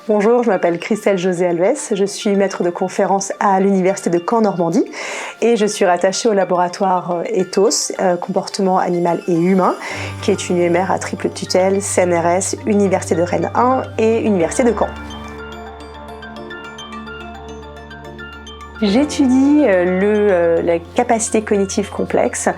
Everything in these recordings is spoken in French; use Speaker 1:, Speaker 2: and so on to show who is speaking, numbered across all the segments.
Speaker 1: Bonjour, je m'appelle Christelle José Alves, je suis maître de conférence à l'Université de Caen Normandie et je suis rattachée au laboratoire Ethos, comportement animal et humain, qui est une UMR à triple tutelle, CNRS, Université de Rennes 1 et Université de Caen. J'étudie la capacité cognitive complexe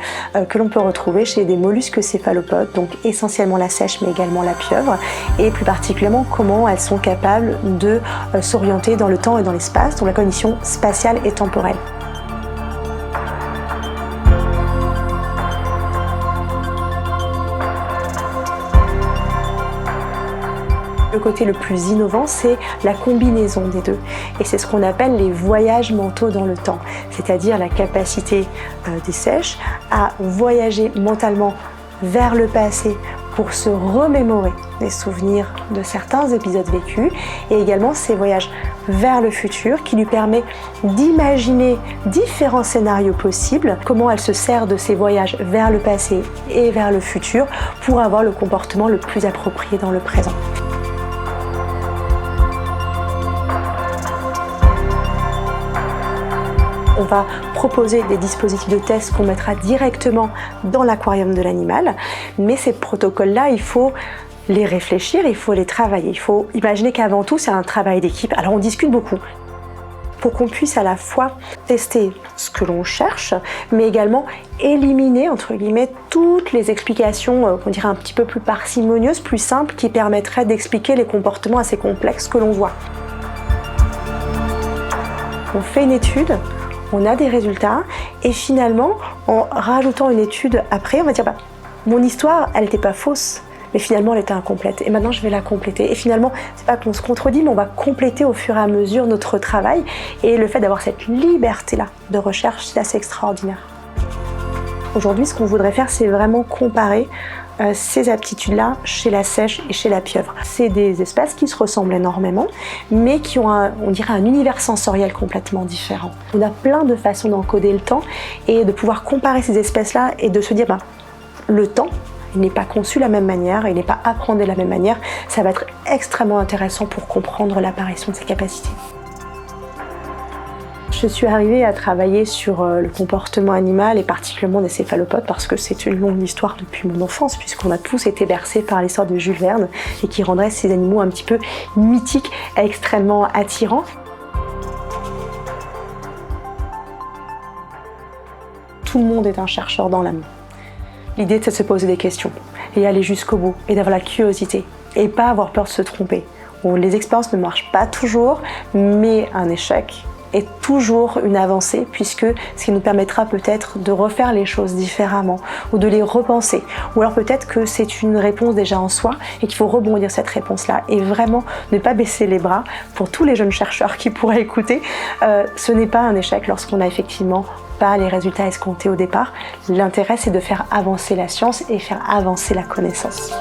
Speaker 1: que l'on peut retrouver chez des mollusques céphalopodes, donc essentiellement la seiche mais également la pieuvre, et plus particulièrement comment elles sont capables de s'orienter dans le temps et dans l'espace, donc la cognition spatiale et temporelle. Le côté le plus innovant, c'est la combinaison des deux. Et c'est ce qu'on appelle les voyages mentaux dans le temps. C'est-à-dire la capacité des seiches à voyager mentalement vers le passé pour se remémorer des souvenirs de certains épisodes vécus. Et également ces voyages vers le futur qui lui permet d'imaginer différents scénarios possibles, comment elle se sert de ces voyages vers le passé et vers le futur pour avoir le comportement le plus approprié dans le présent. On va proposer des dispositifs de test qu'on mettra directement dans l'aquarium de l'animal, mais ces protocoles-là, il faut les réfléchir, il faut les travailler. Il faut imaginer qu'avant tout, c'est un travail d'équipe. Alors on discute beaucoup pour qu'on puisse à la fois tester ce que l'on cherche, mais également éliminer, entre guillemets, toutes les explications, on dirait un petit peu plus parcimonieuses, plus simples, qui permettraient d'expliquer les comportements assez complexes que l'on voit. On fait une étude, on a des résultats et finalement, en rajoutant une étude après, on va dire mon histoire, elle n'était pas fausse, mais finalement elle était incomplète et maintenant je vais la compléter. Et finalement, c'est pas qu'on se contredit, mais on va compléter au fur et à mesure notre travail et le fait d'avoir cette liberté-là de recherche, c'est assez extraordinaire. Aujourd'hui, ce qu'on voudrait faire, c'est vraiment comparer ces aptitudes-là chez la seiche et chez la pieuvre. C'est des espèces qui se ressemblent énormément, mais qui ont on dirait un univers sensoriel complètement différent. On a plein de façons d'encoder le temps et de pouvoir comparer ces espèces-là et de se dire, le temps, il n'est pas conçu de la même manière, il n'est pas appréhendé de la même manière. Ça va être extrêmement intéressant pour comprendre l'apparition de ces capacités. Je suis arrivée à travailler sur le comportement animal et particulièrement des céphalopodes parce que c'est une longue histoire depuis mon enfance puisqu'on a tous été bercés par l'histoire de Jules Verne et qui rendrait ces animaux un petit peu mythiques et extrêmement attirants. Tout le monde est un chercheur dans l'âme. L'idée c'est de se poser des questions et aller jusqu'au bout et d'avoir la curiosité et pas avoir peur de se tromper. Bon, les expériences ne marchent pas toujours, mais un échec est toujours une avancée puisque ce qui nous permettra peut-être de refaire les choses différemment ou de les repenser ou alors peut-être que c'est une réponse déjà en soi et qu'il faut rebondir cette réponse-là et vraiment ne pas baisser les bras. Pour tous les jeunes chercheurs qui pourraient écouter, ce n'est pas un échec lorsqu'on a effectivement pas les résultats escomptés au départ. L'intérêt c'est de faire avancer la science et faire avancer la connaissance.